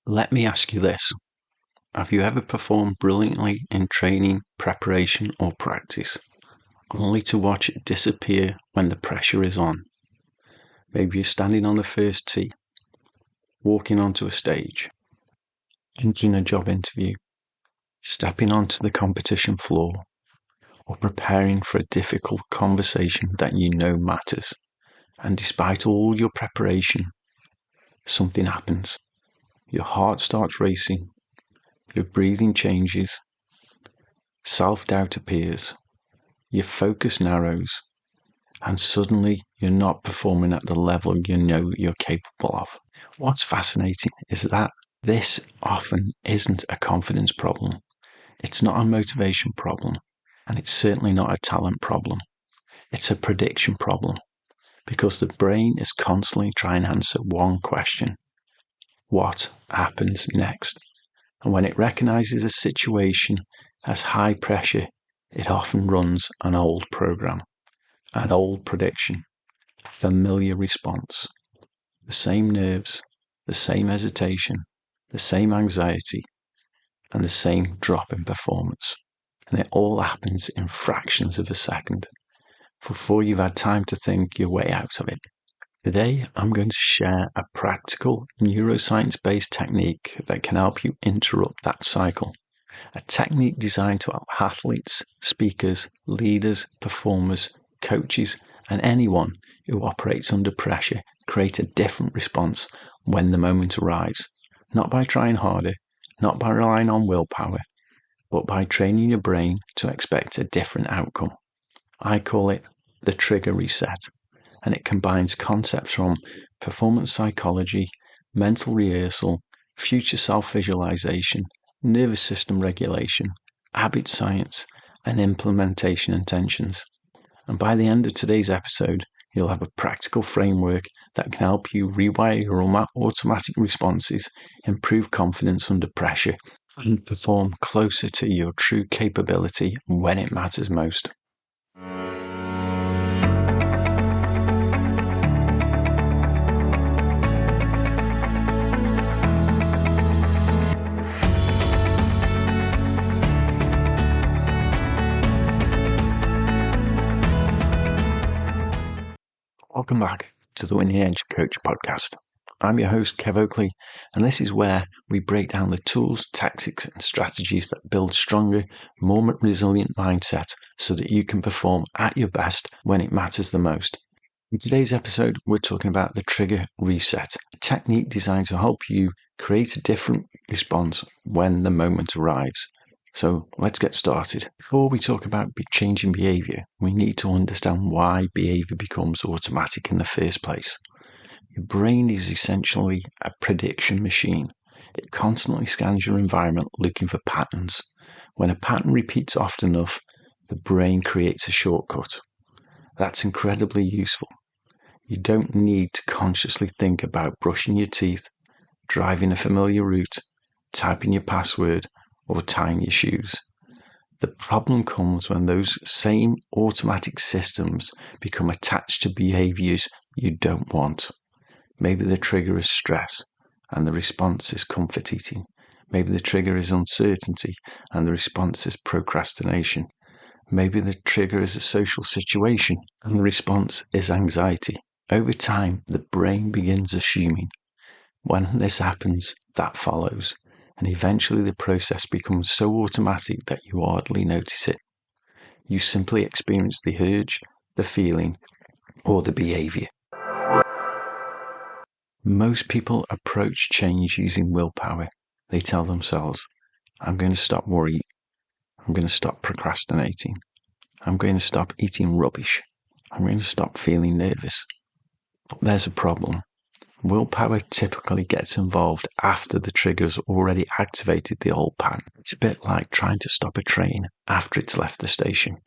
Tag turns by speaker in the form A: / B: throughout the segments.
A: Let me ask you this. Have you ever performed brilliantly in training, preparation, or practice, only to watch it disappear when the pressure is on? Maybe you're standing on the first tee, walking onto a stage, entering a job interview, stepping onto the competition floor, or preparing for a difficult conversation that you know matters. And despite all your preparation, something happens. Your heart starts racing, your breathing changes, self-doubt appears, your focus narrows, and suddenly you're not performing at the level you know you're capable of. What's fascinating is that this often isn't a confidence problem. It's not a motivation problem, and it's certainly not a talent problem. It's a prediction problem, because the brain is constantly trying to answer one question: what happens next? And when it recognizes a situation as high pressure, it often runs an old program, an old prediction, a familiar response. The same nerves, the same hesitation, the same anxiety, and the same drop in performance. And it all happens in fractions of a second, before you've had time to think your way out of it. Today, I'm going to share a practical neuroscience-based technique that can help you interrupt that cycle. A technique designed to help athletes, speakers, leaders, performers, coaches, and anyone who operates under pressure create a different response when the moment arrives. Not by trying harder, not by relying on willpower, but by training your brain to expect a different outcome. I call it the trigger reset. And it combines concepts from performance psychology, mental rehearsal, future self-visualization, nervous system regulation, habit science, and implementation intentions. And by the end of today's episode, you'll have a practical framework that can help you rewire your automatic responses, improve confidence under pressure, and perform closer to your true capability when it matters most. Welcome back to the Winning Edge Coach podcast. I'm your host, Kev Oakley, and this is where we break down the tools, tactics, and strategies that build stronger, more resilient mindset so that you can perform at your best when it matters the most. In today's episode, we're talking about the trigger reset, a technique designed to help you create a different response when the moment arrives. So let's get started. Before we talk about changing behavior, we need to understand why behavior becomes automatic in the first place. Your brain is essentially a prediction machine. It constantly scans your environment looking for patterns. When a pattern repeats often enough, the brain creates a shortcut. That's incredibly useful. You don't need to consciously think about brushing your teeth, driving a familiar route, typing your password, or tying your shoes. The problem comes when those same automatic systems become attached to behaviors you don't want. Maybe the trigger is stress and the response is comfort eating. Maybe the trigger is uncertainty and the response is procrastination. Maybe the trigger is a social situation and the response is anxiety. Over time, the brain begins assuming. When this happens, that follows. And eventually the process becomes so automatic that you hardly notice it. You simply experience the urge, the feeling, or the behavior. Most people approach change using willpower. They tell themselves, I'm going to stop worrying. I'm going to stop procrastinating. I'm going to stop eating rubbish. I'm going to stop feeling nervous. But there's a problem. Willpower typically gets involved after the trigger's already activated the old pattern. It's a bit like trying to stop a train after it's left the station.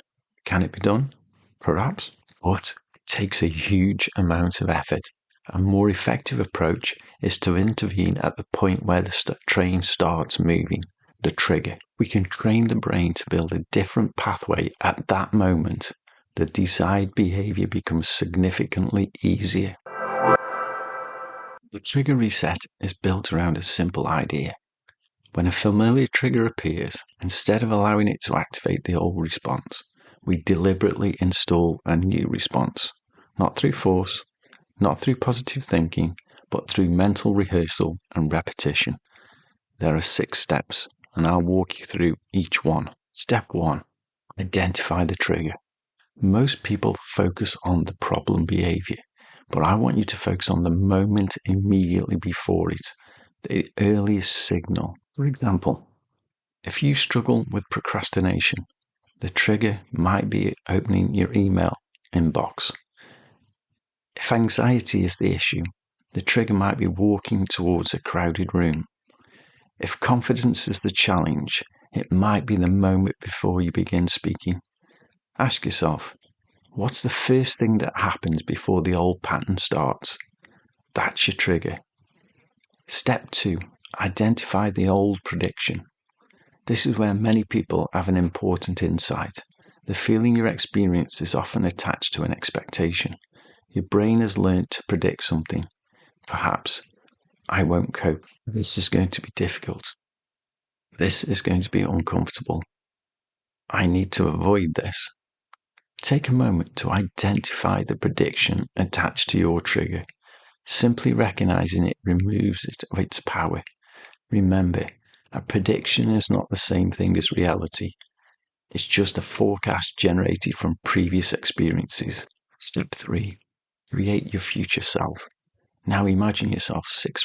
A: Can it be done? Perhaps. But it takes a huge amount of effort. A more effective approach is to intervene at the point where the train starts moving, the trigger. We can train the brain to build a different pathway at that moment. The desired behavior becomes significantly easier. The trigger reset is built around a simple idea. When a familiar trigger appears, instead of allowing it to activate the old response, we deliberately install a new response. Not through force, not through positive thinking, but through mental rehearsal and repetition. There are 6 steps, and I'll walk you through each one. Step 1. Identify the trigger. Most people focus on the problem behavior, but I want you to focus on the moment immediately before it, the earliest signal. For example, if you struggle with procrastination, the trigger might be opening your email inbox. If anxiety is the issue, the trigger might be walking towards a crowded room. If confidence is the challenge, it might be the moment before you begin speaking. Ask yourself, what's the first thing that happens before the old pattern starts? That's your trigger. Step 2. Identify the old prediction. This is where many people have an important insight. The feeling you experience is often attached to an expectation. Your brain has learned to predict something. Perhaps, I won't cope. This is going to be difficult. This is going to be uncomfortable. I need to avoid this. Take a moment to identify the prediction attached to your trigger. Simply recognizing it removes it of its power. Remember, a prediction is not the same thing as reality. It's just a forecast generated from previous experiences. Step 3. Create your future self. Now imagine yourself 6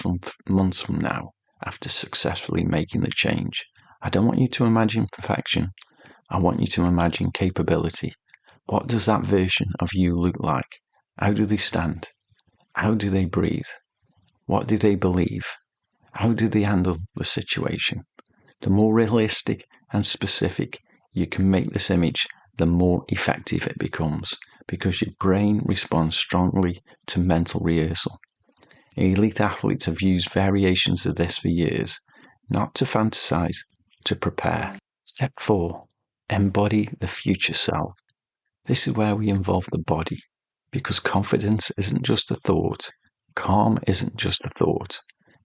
A: months from now after successfully making the change. I don't want you to imagine perfection. I want you to imagine capability. What does that version of you look like? How do they stand? How do they breathe? What do they believe? How do they handle the situation? The more realistic and specific you can make this image, the more effective it becomes, because your brain responds strongly to mental rehearsal. Elite athletes have used variations of this for years, not to fantasize, to prepare. Step 4. Embody the future self. This is where we involve the body, because confidence isn't just a thought, calm isn't just a thought,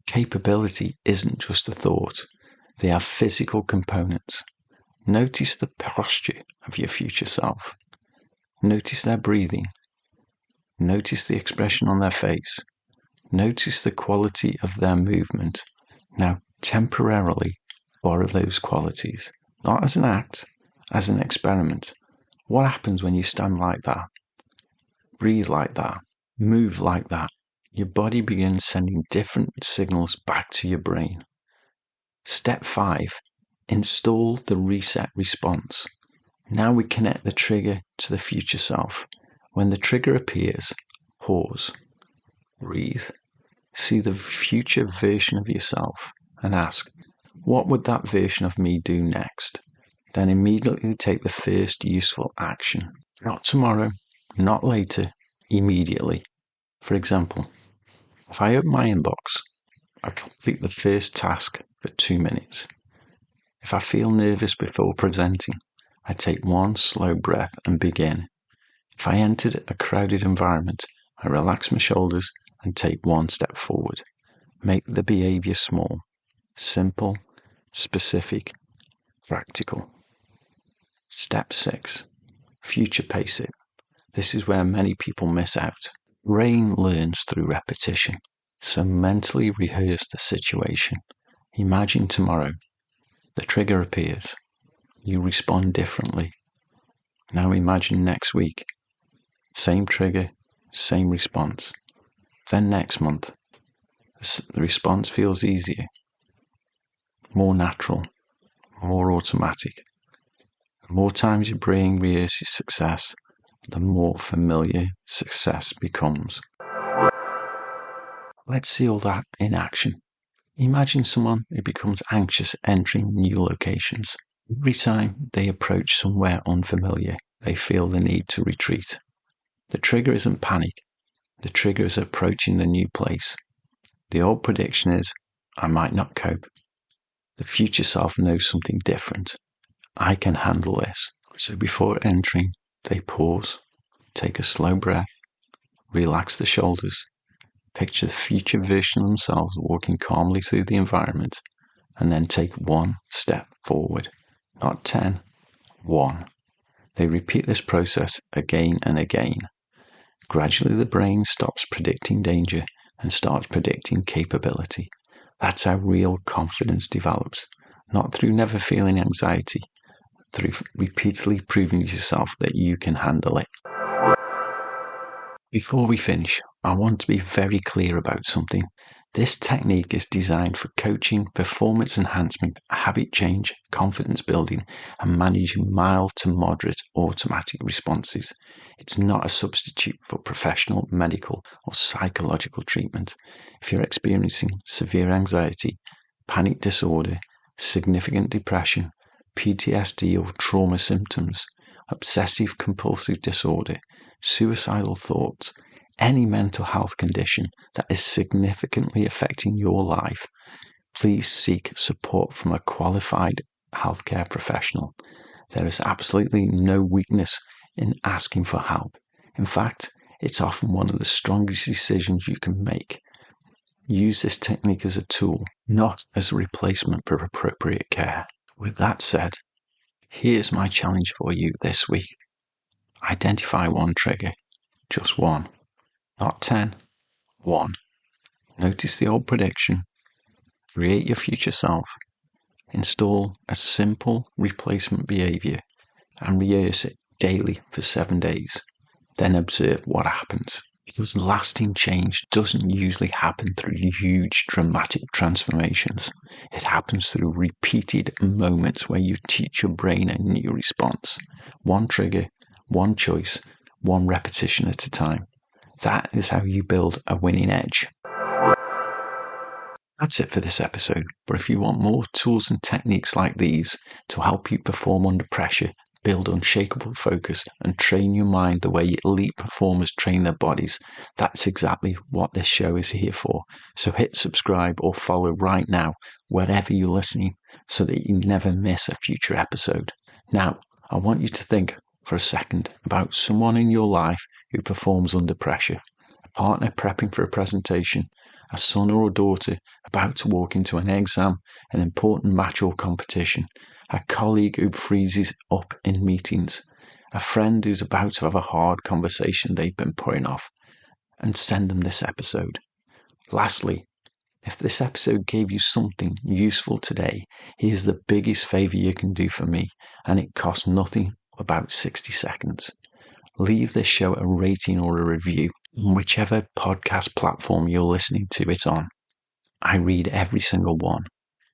A: capability isn't just a thought. They have physical components. Notice the posture of your future self. Notice their breathing. Notice the expression on their face. Notice the quality of their movement. Now, temporarily borrow those qualities, not as an act, as an experiment. What happens when you stand like that? Breathe like that. Move like that. Your body begins sending different signals back to your brain. Step 5. Install the reset response. Now we connect the trigger to the future self. When the trigger appears, pause. Breathe. See the future version of yourself and ask, what would that version of me do next? Then immediately take the first useful action. Not tomorrow, not later, immediately. For example, if I open my inbox, I complete the first task for 2 minutes. If I feel nervous before presenting, I take one slow breath and begin. If I entered a crowded environment, I relax my shoulders and take one step forward. Make the behavior small, simple, specific, practical. Step 6. Future pace it. This is where many people miss out. Brain learns through repetition, so mentally rehearse the situation. Imagine tomorrow. The trigger appears. You respond differently. Now imagine next week. Same trigger, same response. Then next month. The response feels easier, more natural, more automatic. The more times your brain rehearses success, the more familiar success becomes. Let's see all that in action. Imagine someone who becomes anxious entering new locations. Every time they approach somewhere unfamiliar, they feel the need to retreat. The trigger isn't panic. The trigger is approaching the new place. The old prediction is, I might not cope. The future self knows something different. I can handle this. So before entering, they pause, take a slow breath, relax the shoulders, picture the future version of themselves walking calmly through the environment, and then take one step forward. Not 10, 1. They repeat this process again and again. Gradually, the brain stops predicting danger and starts predicting capability. That's how real confidence develops, not through never feeling anxiety, through repeatedly proving to yourself that you can handle it. Before we finish, I want to be very clear about something. This technique is designed for coaching, performance enhancement, habit change, confidence building, and managing mild to moderate automatic responses. It's not a substitute for professional, medical, or psychological treatment. If you're experiencing severe anxiety, panic disorder, significant depression, PTSD or trauma symptoms, obsessive compulsive disorder, suicidal thoughts, any mental health condition that is significantly affecting your life, please seek support from a qualified healthcare professional. There is absolutely no weakness in asking for help. In fact, it's often one of the strongest decisions you can make. Use this technique as a tool, not as a replacement for appropriate care. With that said, here's my challenge for you this week. Identify one trigger, just one. Not 10, 1. Notice the old prediction. Create your future self. Install a simple replacement behavior and rehearse it daily for 7 days. Then observe what happens. Because lasting change doesn't usually happen through huge dramatic transformations. It happens through repeated moments where you teach your brain a new response. One trigger, one choice, one repetition at a time. That is how you build a winning edge. That's it for this episode, but if you want more tools and techniques like these to help you perform under pressure, build unshakable focus, and train your mind the way elite performers train their bodies, that's exactly what this show is here for. So hit subscribe or follow right now, wherever you're listening, so that you never miss a future episode. Now, I want you to think for a second about someone in your life who performs under pressure, a partner prepping for a presentation, a son or a daughter about to walk into an exam, an important match or competition, a colleague who freezes up in meetings, a friend who's about to have a hard conversation they've been putting off, and send them this episode. Lastly, if this episode gave you something useful today, here's the biggest favor you can do for me, and it costs nothing, about 60 seconds. Leave this show a rating or a review on whichever podcast platform you're listening to it on. I read every single one.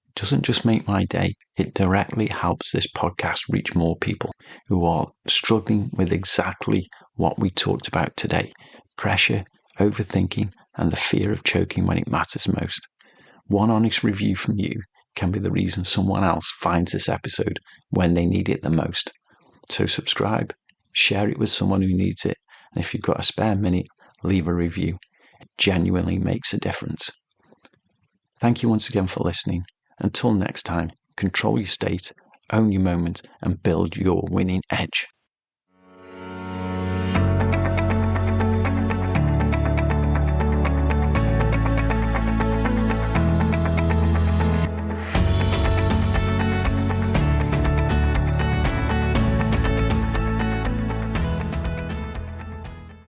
A: It doesn't just make my day, it directly helps this podcast reach more people who are struggling with exactly what we talked about today: pressure, overthinking, and the fear of choking when it matters most. One honest review from you can be the reason someone else finds this episode when they need it the most. So subscribe, share it with someone who needs it, and if you've got a spare minute, leave a review. It genuinely makes a difference. Thank you once again for listening. Until next time, control your state, own your moment, and build your winning edge.